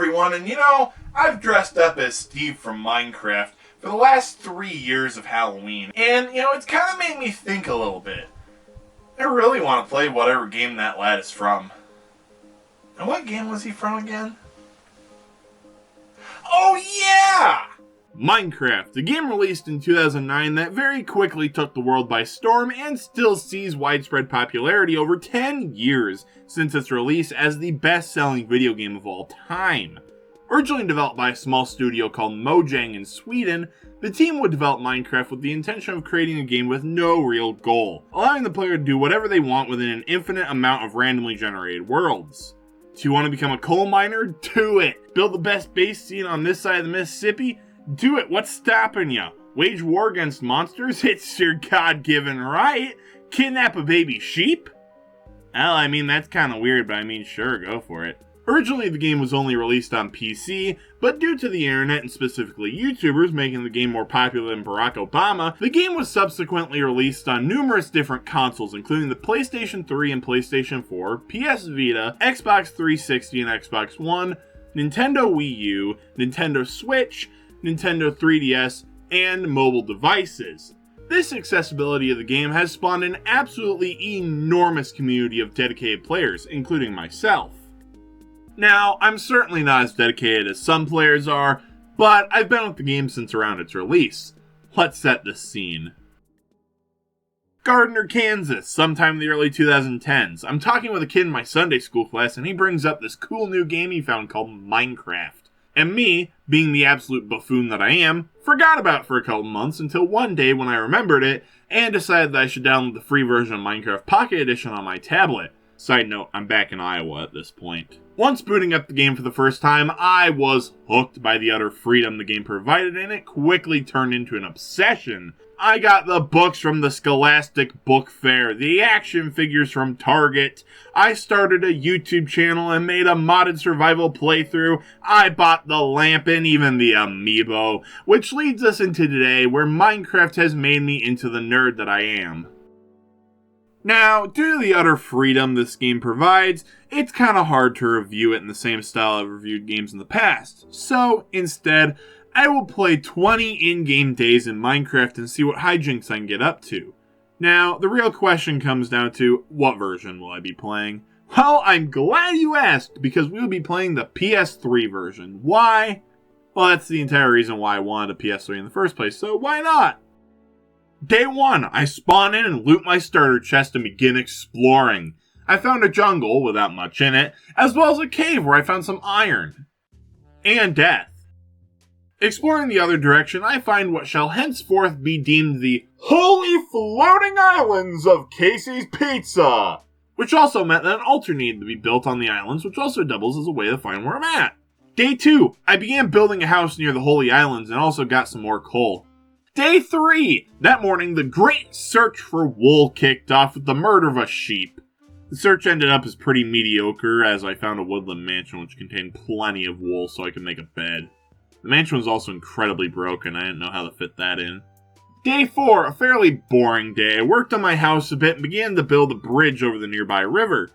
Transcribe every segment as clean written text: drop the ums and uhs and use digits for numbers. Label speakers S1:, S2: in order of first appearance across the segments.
S1: everyone, and I've dressed up as Steve from Minecraft for the last 3 years of Halloween, and it's kind of made me think a little bit. I really want to play whatever game that lad is from. And what game was he from again? Oh yeah!
S2: Minecraft, a game released in 2009 that very quickly took the world by storm and still sees widespread popularity over 10 years since its release as the best-selling video game of all time. Originally developed by a small studio called Mojang in Sweden, the team would develop Minecraft with the intention of creating a game with no real goal, allowing the player to do whatever they want within an infinite amount of randomly generated worlds. Do you want to become a coal miner? Do it! Build the best base scene on this side of the Mississippi? Do it! What's stopping you? Wage war against monsters? It's your God-given right! Kidnap a baby sheep? Well, that's kinda weird, but sure, go for it. Originally, the game was only released on PC, but due to the internet and specifically YouTubers making the game more popular than Barack Obama, the game was subsequently released on numerous different consoles, including the PlayStation 3 and PlayStation 4, PS Vita, Xbox 360 and Xbox One, Nintendo Wii U, Nintendo Switch, Nintendo 3DS, and mobile devices. This accessibility of the game has spawned an absolutely enormous community of dedicated players, including myself. Now, I'm certainly not as dedicated as some players are, but I've been with the game since around its release. Let's set the scene. Gardner, Kansas, sometime in the early 2010s. I'm talking with a kid in my Sunday school class, and he brings up this cool new game he found called Minecraft. And me, being the absolute buffoon that I am, forgot about it for a couple months until one day when I remembered it and decided that I should download the free version of Minecraft Pocket Edition on my tablet. Side note, I'm back in Iowa at this point. Once booting up the game for the first time, I was hooked by the utter freedom the game provided, and it quickly turned into an obsession. I got the books from the Scholastic Book Fair, the action figures from Target. I started a YouTube channel and made a modded survival playthrough. I bought the lamp and even the amiibo, which leads us into today, where Minecraft has made me into the nerd that I am. Now, due to the utter freedom this game provides, it's kinda hard to review it in the same style I've reviewed games in the past. So, instead, I will play 20 in-game days in Minecraft and see what hijinks I can get up to. Now, the real question comes down to, what version will I be playing? Well, I'm glad you asked, because we will be playing the PS3 version. Why? Well, that's the entire reason why I wanted a PS3 in the first place, so why not? Day 1, I spawn in and loot my starter chest and begin exploring. I found a jungle, without much in it, as well as a cave where I found some iron. And death. Exploring the other direction, I find what shall henceforth be deemed the Holy Floating Islands of Casey's Pizza, which also meant that an altar needed to be built on the islands, which also doubles as a way to find where I'm at. Day 2, I began building a house near the Holy Islands and also got some more coal. Day 3! That morning, the great search for wool kicked off with the murder of a sheep. The search ended up as pretty mediocre, as I found a woodland mansion which contained plenty of wool so I could make a bed. The mansion was also incredibly broken, I didn't know how to fit that in. Day 4, a fairly boring day. I worked on my house a bit and began to build a bridge over the nearby river.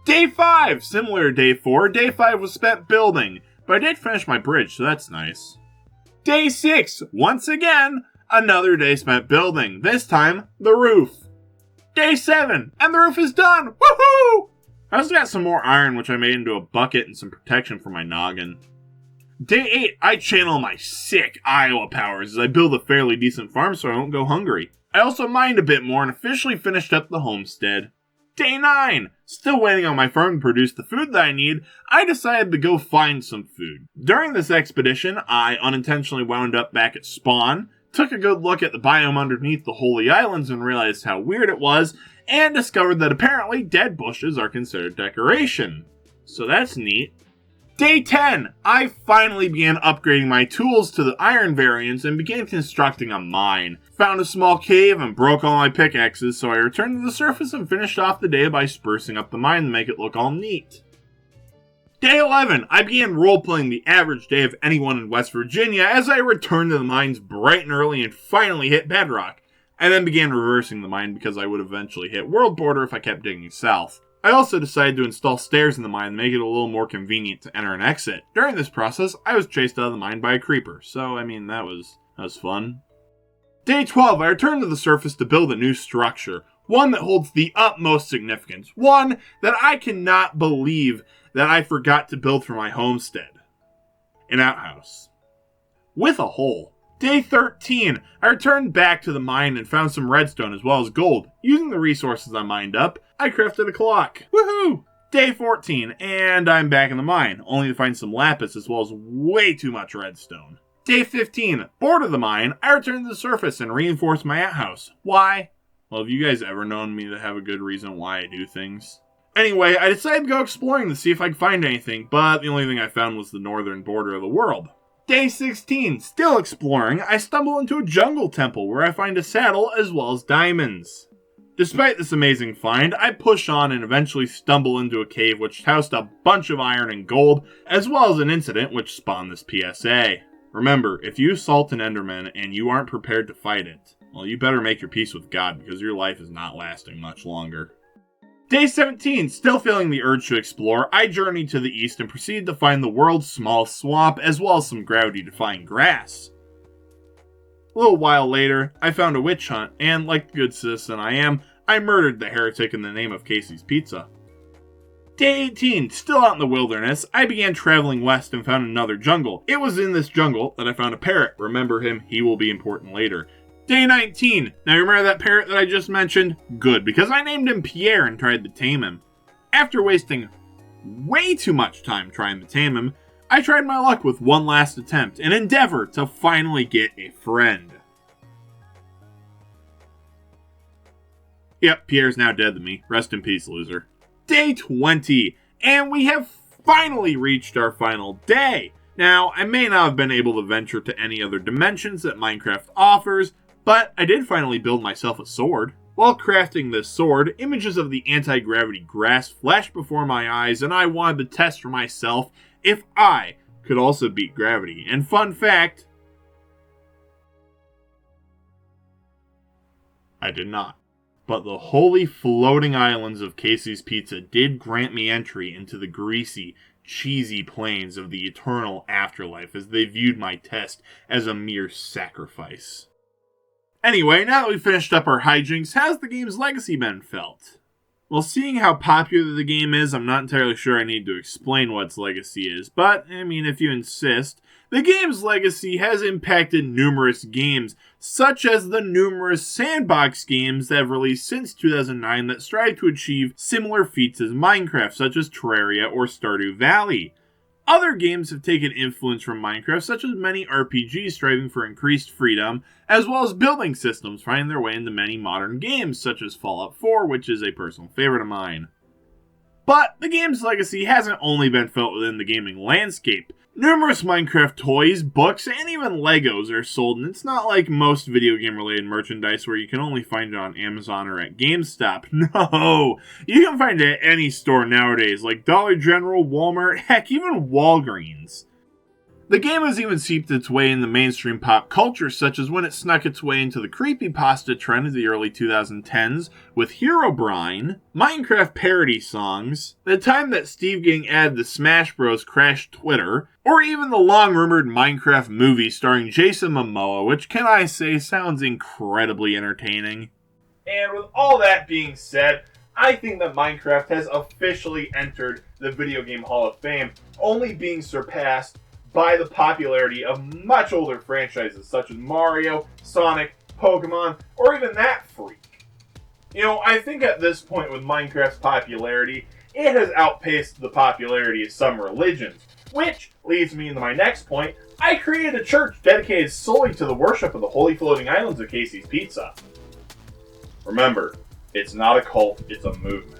S2: Day 5, similar to Day 4, Day 5 was spent building, but I did finish my bridge, so that's nice. Day 6, once again, another day spent building, this time, the roof. Day 7, and the roof is done! Woohoo! I also got some more iron, which I made into a bucket and some protection for my noggin. Day 8, I channel my sick Iowa powers as I build a fairly decent farm so I won't go hungry. I also mined a bit more and officially finished up the homestead. Day 9, still waiting on my farm to produce the food that I need, I decided to go find some food. During this expedition, I unintentionally wound up back at spawn, took a good look at the biome underneath the Holy Islands and realized how weird it was, and discovered that apparently dead bushes are considered decoration. So that's neat. Day 10, I finally began upgrading my tools to the iron variants and began constructing a mine. Found a small cave and broke all my pickaxes, so I returned to the surface and finished off the day by sprucing up the mine to make it look all neat. Day 11, I began roleplaying the average day of anyone in West Virginia as I returned to the mines bright and early and finally hit bedrock. I then began reversing the mine because I would eventually hit world border if I kept digging south. I also decided to install stairs in the mine to make it a little more convenient to enter and exit. During this process, I was chased out of the mine by a creeper, so that was fun. Day 12, I returned to the surface to build a new structure, one that holds the utmost significance, one that I cannot believe that I forgot to build for my homestead. An outhouse. With a hole. Day 13, I returned back to the mine and found some redstone as well as gold. Using the resources I mined up, I crafted a clock. Woohoo! Day 14, and I'm back in the mine, only to find some lapis as well as way too much redstone. Day 15, bored of the mine, I returned to the surface and reinforced my outhouse. Why? Well, have you guys ever known me to have a good reason why I do things? Anyway, I decided to go exploring to see if I could find anything, but the only thing I found was the northern border of the world. Day 16, still exploring, I stumble into a jungle temple where I find a saddle as well as diamonds. Despite this amazing find, I push on and eventually stumble into a cave which housed a bunch of iron and gold, as well as an incident which spawned this PSA. Remember, if you assault an Enderman and you aren't prepared to fight it, well, you better make your peace with God because your life is not lasting much longer. Day 17, still feeling the urge to explore, I journeyed to the east and proceeded to find the world's smallest swamp as well as some gravity-defying grass. A little while later, I found a witch hunt, and like the good citizen I am, I murdered the heretic in the name of Casey's Pizza. Day 18, still out in the wilderness, I began traveling west and found another jungle. It was in this jungle that I found a parrot. Remember him, he will be important later. Day 19. Now you remember that parrot that I just mentioned? Good, because I named him Pierre and tried to tame him. After wasting way too much time trying to tame him, I tried my luck with one last attempt, an endeavor to finally get a friend. Yep, Pierre's now dead to me. Rest in peace, loser. Day 20. And we have finally reached our final day. Now, I may not have been able to venture to any other dimensions that Minecraft offers, but I did finally build myself a sword. While crafting this sword, images of the anti-gravity grass flashed before my eyes, and I wanted to test for myself if I could also beat gravity. And fun fact, I did not. But the holy floating islands of Casey's Pizza did grant me entry into the greasy, cheesy plains of the eternal afterlife as they viewed my test as a mere sacrifice. Anyway, now that we've finished up our hijinks, how's the game's legacy been felt? Well, seeing how popular the game is, I'm not entirely sure I need to explain what its legacy is, but, if you insist, the game's legacy has impacted numerous games, such as the numerous sandbox games that have released since 2009 that strive to achieve similar feats as Minecraft, such as Terraria or Stardew Valley. Other games have taken influence from Minecraft, such as many RPGs striving for increased freedom, as well as building systems finding their way into many modern games, such as Fallout 4, which is a personal favorite of mine. But the game's legacy hasn't only been felt within the gaming landscape. Numerous Minecraft toys, books, and even Legos are sold, and it's not like most video game related merchandise where you can only find it on Amazon or at GameStop. No! You can find it at any store nowadays, like Dollar General, Walmart, heck, even Walgreens. The game has even seeped its way into mainstream pop culture, such as when it snuck its way into the creepypasta trend of the early 2010s with Herobrine, Minecraft parody songs, the time that Steve Gang added the Smash Bros. Crashed Twitter, or even the long-rumored Minecraft movie starring Jason Momoa, which, can I say, sounds incredibly entertaining. And with all that being said, I think that Minecraft has officially entered the Video Game Hall of Fame, only being surpassed by the popularity of much older franchises such as Mario, Sonic, Pokemon, or even that freak. I think at this point with Minecraft's popularity, it has outpaced the popularity of some religions, which leads me into my next point. I created a church dedicated solely to the worship of the holy floating islands of Casey's Pizza. Remember, it's not a cult, it's a movement.